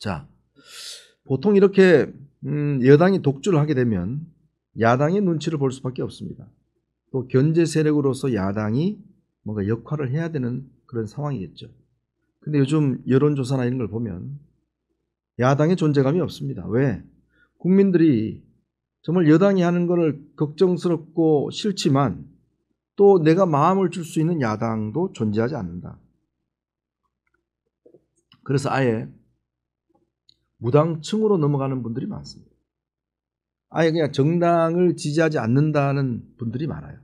자, 보통 이렇게 여당이 독주를 하게 되면 야당의 눈치를 볼 수밖에 없습니다. 또 견제 세력으로서 야당이 뭔가 역할을 해야 되는 그런 상황이겠죠. 근데 요즘 여론조사나 이런 걸 보면 야당의 존재감이 없습니다. 왜? 국민들이 정말 여당이 하는 것을 걱정스럽고 싫지만 또 내가 마음을 줄 수 있는 야당도 존재하지 않는다. 그래서 아예 무당층으로 넘어가는 분들이 많습니다. 아예 그냥 정당을 지지하지 않는다는 분들이 많아요.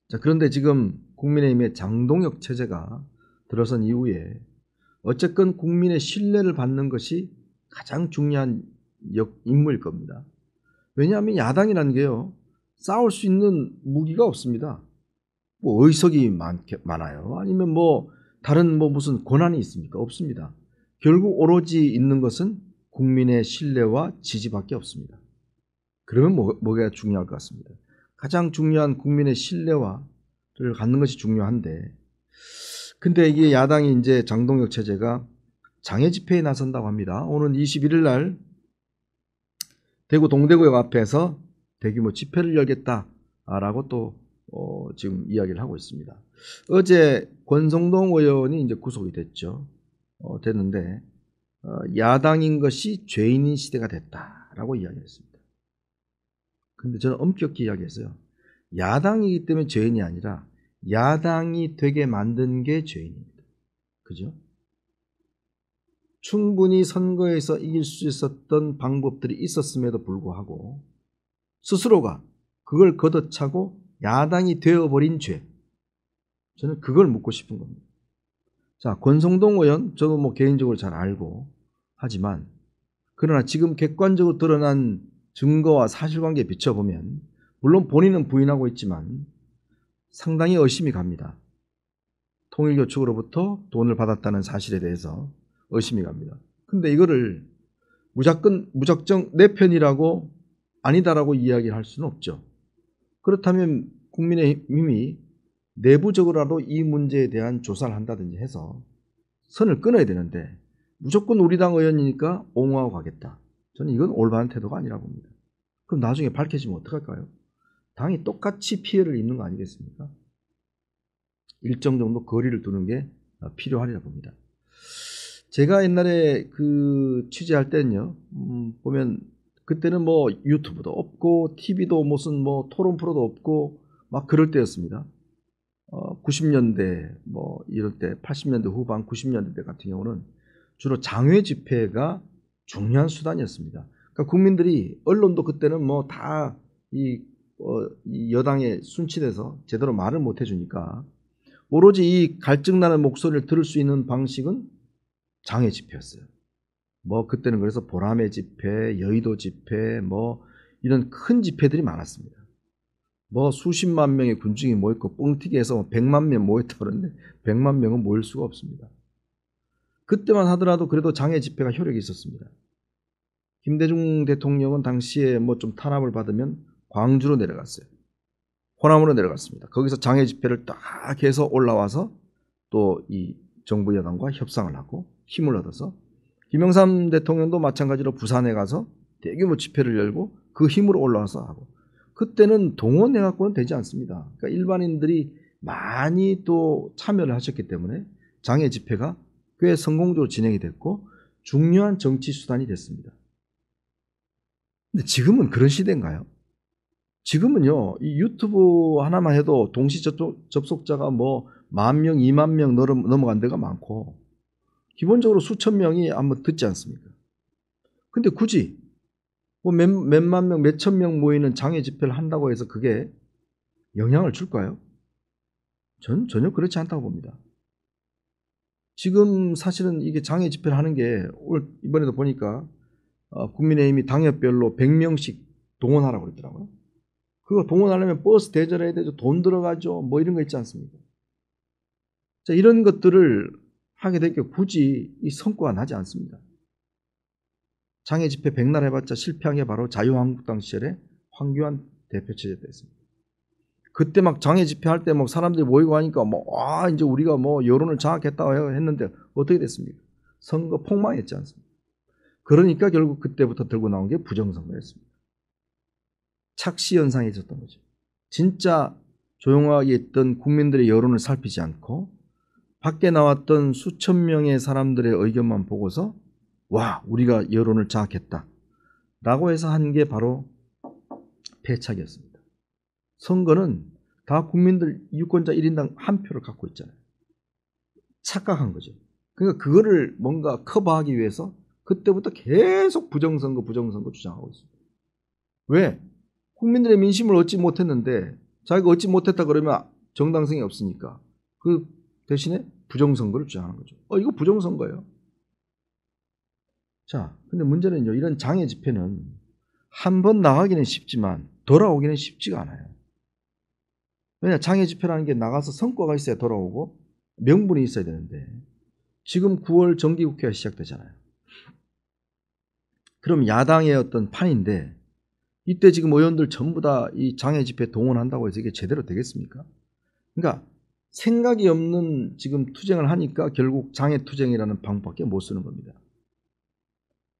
자, 그런데 지금 국민의힘의 장동혁 체제가 들어선 이후에 어쨌건 국민의 신뢰를 받는 것이 가장 중요한 임무일 겁니다. 왜냐하면 야당이라는 게요, 싸울 수 있는 무기가 없습니다. 뭐 의석이 많아요. 아니면 뭐 다른 뭐 무슨 권한이 있습니까? 없습니다. 결국 오로지 있는 것은 국민의 신뢰와 지지밖에 없습니다. 그러면 뭐가 중요할 것 같습니다. 가장 중요한 국민의 신뢰와를 갖는 것이 중요한데, 근데 이게 야당이 이제 장동혁 체제가 장애 집회에 나선다고 합니다. 오는 21일 날 대구 동대구역 앞에서 대규모 집회를 열겠다라고 또 지금 이야기를 하고 있습니다. 어제 권성동 의원이 이제 구속이 됐죠. 됐는데 야당인 것이 죄인인 시대가 됐다라고 이야기했습니다. 근데 저는 엄격히 이야기했어요. 야당이기 때문에 죄인이 아니라 야당이 되게 만든 게 죄인입니다. 그죠? 충분히 선거에서 이길 수 있었던 방법들이 있었음에도 불구하고 스스로가 그걸 걷어차고 야당이 되어버린 죄. 저는 그걸 묻고 싶은 겁니다. 자, 권성동 의원, 저도 뭐 개인적으로 잘 알고 하지만, 그러나 지금 객관적으로 드러난 증거와 사실관계에 비춰보면, 물론 본인은 부인하고 있지만 상당히 의심이 갑니다. 통일교 측으로부터 돈을 받았다는 사실에 대해서 의심이 갑니다. 근데 이거를 무작정 내 편이라고 아니다라고 이야기를 할 수는 없죠. 그렇다면 국민의힘이 내부적으로라도 이 문제에 대한 조사를 한다든지 해서 선을 끊어야 되는데 무조건 우리 당 의원이니까 옹호하고 가겠다. 저는 이건 올바른 태도가 아니라고 봅니다. 그럼 나중에 밝혀지면 어떡할까요? 당이 똑같이 피해를 입는 거 아니겠습니까? 일정 정도 거리를 두는 게 필요하리라 봅니다. 제가 옛날에 그 취재할 때는요, 보면 그때는 뭐 유튜브도 없고 TV도 무슨 뭐 토론 프로도 없고 막 그럴 때였습니다. 90년대 뭐 이럴 때 80년대 후반 90년대 같은 경우는 주로 장외 집회가 중요한 수단이었습니다. 그러니까 국민들이 언론도 그때는 뭐 다 이 여당에 순치돼서 제대로 말을 못 해주니까 오로지 이 갈증나는 목소리를 들을 수 있는 방식은 장외 집회였어요. 뭐 그때는 그래서 보라매 집회, 여의도 집회, 뭐 이런 큰 집회들이 많았습니다. 뭐 수십만 명의 군중이 모였고 뻥튀기해서 100만 명 모였다고 그러는데 100만 명은 모일 수가 없습니다. 그때만 하더라도 그래도 장외 집회가 효력이 있었습니다. 김대중 대통령은 당시에 뭐 좀 탄압을 받으면 광주로 내려갔어요. 호남으로 내려갔습니다. 거기서 장외 집회를 딱 해서 올라와서 또 이 정부 여당과 협상을 하고 힘을 얻어서 김영삼 대통령도 마찬가지로 부산에 가서 대규모 집회를 열고 그 힘으로 올라와서 하고, 그때는 동원해갖고는 되지 않습니다. 그러니까 일반인들이 많이 또 참여를 하셨기 때문에 장외 집회가 꽤 성공적으로 진행이 됐고 중요한 정치 수단이 됐습니다. 근데 지금은 그런 시대인가요? 지금은요, 이 유튜브 하나만 해도 동시 접속자가 뭐 10,000명, 20,000명 넘어간 데가 많고 기본적으로 수천 명이 한번 듣지 않습니까? 근데 굳이 뭐 몇만 명, 몇천 명 모이는 장외 집회를 한다고 해서 그게 영향을 줄까요? 전 전혀 그렇지 않다고 봅니다. 지금 사실은 이게 장외 집회를 하는 게 이번에도 보니까 국민의힘이 당협별로 100명씩 동원하라고 그랬더라고요. 그거 동원하려면 버스 대절해야 되죠. 돈 들어가죠. 뭐 이런 거 있지 않습니까? 자, 이런 것들을 하게 되니까 굳이 이 성과가 나지 않습니다. 장외 집회 백날 해봤자 실패한 게 바로 자유한국당 시절에 황교안 대표 체제 때였습니다. 그때 막 장외 집회 할 때 뭐 사람들이 모이고 하니까 뭐 이제 우리가 뭐 여론을 장악했다고 했는데 어떻게 됐습니까? 선거 폭망했지 않습니까? 그러니까 결국 그때부터 들고 나온 게 부정선거였습니다. 착시 현상이 있었던 거죠. 진짜 조용하게 있던 국민들의 여론을 살피지 않고 밖에 나왔던 수천 명의 사람들의 의견만 보고서 와, 우리가 여론을 장악했다 라고 해서 한 게 바로 패착이었습니다. 선거는 다 국민들 유권자 1인당 한 표를 갖고 있잖아요. 착각한 거죠. 그러니까 그거를 뭔가 커버하기 위해서 그때부터 계속 부정선거 주장하고 있습니다. 왜? 국민들의 민심을 얻지 못했는데 자기가 얻지 못했다 그러면 정당성이 없으니까 그 대신에 부정선거를 주장하는 거죠. 이거 부정선거예요. 자, 근데 문제는요. 이런 장애 집회는 한 번 나가기는 쉽지만 돌아오기는 쉽지가 않아요. 왜냐, 장애 집회라는 게 나가서 성과가 있어야 돌아오고 명분이 있어야 되는데 지금 9월 정기국회가 시작되잖아요. 그럼 야당의 어떤 판인데 이때 지금 의원들 전부 다 이 장애 집회 동원한다고 해서 이게 제대로 되겠습니까? 그러니까 생각이 없는 지금 투쟁을 하니까 결국 장애 투쟁이라는 방법밖에 못 쓰는 겁니다.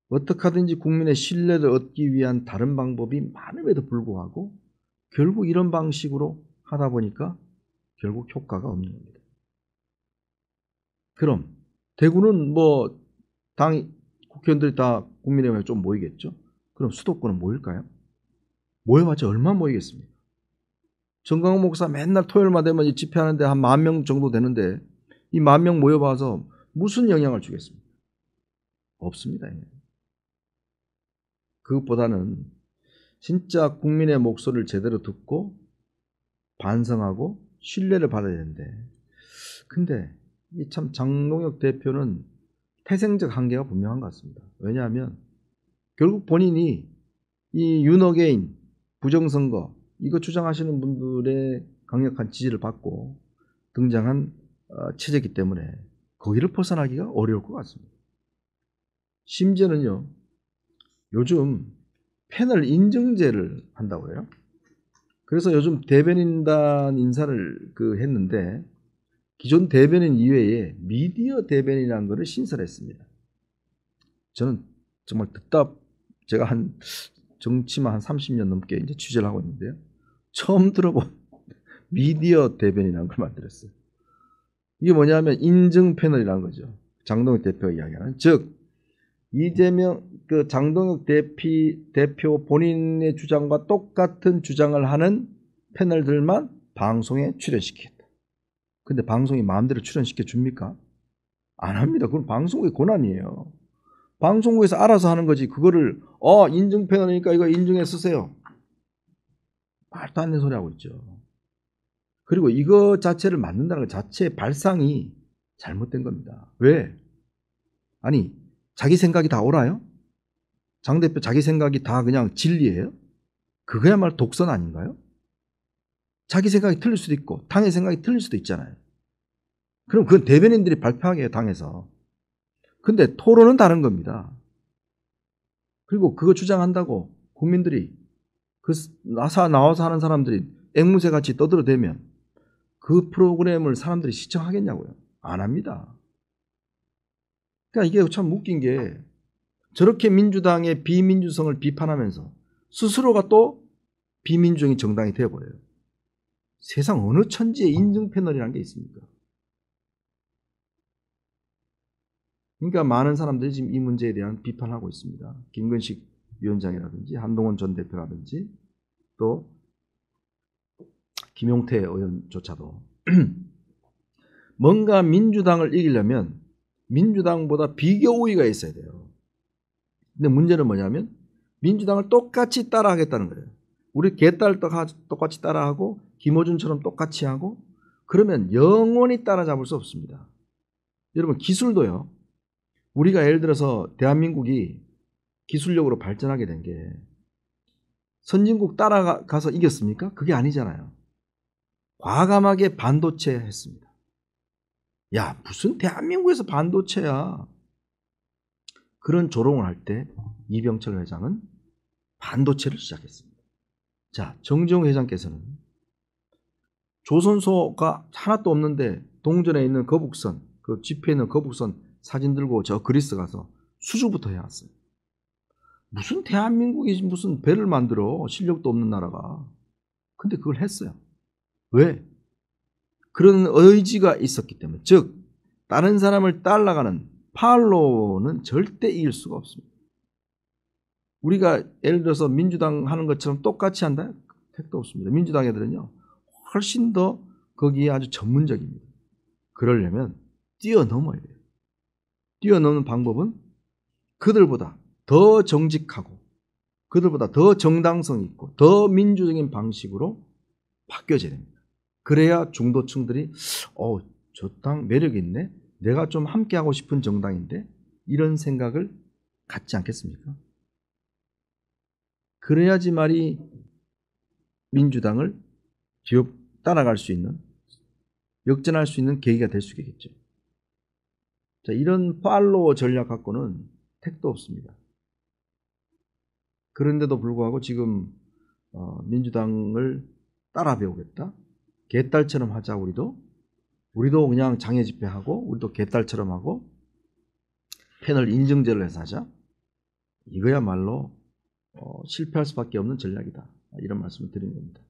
어떻게 하든지 국민의 신뢰를 얻기 위한 다른 방법이 많음에도 불구하고 결국 이런 방식으로 하다 보니까 결국 효과가 없는 겁니다. 그럼 대구는 뭐 당 국회의원들이 다 국민의힘에 좀 모이겠죠? 그럼 수도권은 모일까요? 모여봤자 얼마 모이겠습니까? 정강훈 목사 맨날 토요일마다 되면 집회하는데 한 10,000명 정도 되는데 이 10,000명 모여봐서 무슨 영향을 주겠습니까? 없습니다. 그것보다는 진짜 국민의 목소리를 제대로 듣고 반성하고 신뢰를 받아야 되는데 근데 이 참 장동혁 대표는 태생적 한계가 분명한 것 같습니다. 왜냐하면 결국 본인이 이 윤어게인 부정선거 이거 주장하시는 분들의 강력한 지지를 받고 등장한 체제이기 때문에 거기를 벗어나기가 어려울 것 같습니다. 심지어는요. 요즘 패널 인증제를 한다고 해요. 그래서 요즘 대변인단 인사를 했는데 기존 대변인 이외에 미디어 대변인이라는 것을 신설했습니다. 저는 정말 듣다 제가 정치만 한 30년 넘게 이제 취재를 하고 있는데요. 처음 들어본 미디어 대변인이라는 걸 만들었어요. 이게 뭐냐면 인증 패널이라는 거죠. 장동혁 대표가 이야기하는. 즉 이재명 장동혁 대표 본인의 주장과 똑같은 주장을 하는 패널들만 방송에 출연시키겠다. 근데 방송이 마음대로 출연시켜 줍니까? 안 합니다. 그건 방송국의 권한이에요. 방송국에서 알아서 하는 거지. 그거를 인증 패널이니까 이거 인증해 쓰세요. 말도 안 되는 소리 하고 있죠. 그리고 이거 자체를 만든다는 것 자체의 발상이 잘못된 겁니다. 왜? 아니 자기 생각이 다 옳아요? 장 대표 자기 생각이 다 그냥 진리예요? 그거야말로 독선 아닌가요? 자기 생각이 틀릴 수도 있고 당의 생각이 틀릴 수도 있잖아요. 그럼 그건 대변인들이 발표하게 해요, 당에서. 근데 토론은 다른 겁니다. 그리고 그거 주장한다고 국민들이 나와서 하는 사람들이 앵무새같이 떠들어대면 그 프로그램을 사람들이 시청하겠냐고요? 안 합니다. 그러니까 이게 참 웃긴 게 저렇게 민주당의 비민주성을 비판하면서 스스로가 또 비민주적인 정당이 되어버려요. 세상 어느 천지에 인증 패널이라는 게 있습니까? 그러니까 많은 사람들이 지금 이 문제에 대한 비판을 하고 있습니다. 김근식 위원장이라든지 한동훈 전 대표라든지 또 김용태 의원조차도 뭔가 민주당을 이기려면 민주당보다 비교 우위가 있어야 돼요. 근데 문제는 뭐냐면 민주당을 똑같이 따라하겠다는 거예요. 우리 개딸 똑같이 따라하고 김어준처럼 똑같이 하고 그러면 영원히 따라잡을 수 없습니다. 여러분 기술도요. 우리가 예를 들어서 대한민국이 기술력으로 발전하게 된 게 선진국 따라가서 이겼습니까? 그게 아니잖아요. 과감하게 반도체 했습니다. 야 무슨 대한민국에서 반도체야. 그런 조롱을 할 때 이병철 회장은 반도체를 시작했습니다. 자 정재용 회장께서는 조선소가 하나도 없는데 동전에 있는 거북선 그 지폐에 있는 거북선 사진 들고 저 그리스 가서 수주부터 해왔어요. 무슨 대한민국이 무슨 배를 만들어, 실력도 없는 나라가. 근데 그걸 했어요. 왜? 그런 의지가 있었기 때문에. 즉 다른 사람을 따라가는 팔로우는 절대 이길 수가 없습니다. 우리가 예를 들어서 민주당 하는 것처럼 똑같이 한다? 택도 없습니다. 민주당 애들은요 훨씬 더 거기에 아주 전문적입니다. 그러려면 뛰어넘어야 돼요. 뛰어넘는 방법은 그들보다 더 정직하고 그들보다 더 정당성 있고 더 민주적인 방식으로 바뀌어져야 됩니다. 그래야 중도층들이 저 당 매력 있네, 내가 좀 함께하고 싶은 정당인데, 이런 생각을 갖지 않겠습니까? 그래야지 말이 민주당을 뒤엎 따라갈 수 있는, 역전할 수 있는 계기가 될 수 있겠죠. 자, 이런 팔로워 전략 갖고는 택도 없습니다. 그런데도 불구하고 지금 민주당을 따라 배우겠다, 개딸처럼 하자, 우리도 그냥 장애 집회하고 우리도 개딸처럼 하고 패널 인증제를 해서 하자, 이거야말로 실패할 수밖에 없는 전략이다, 이런 말씀을 드린 겁니다.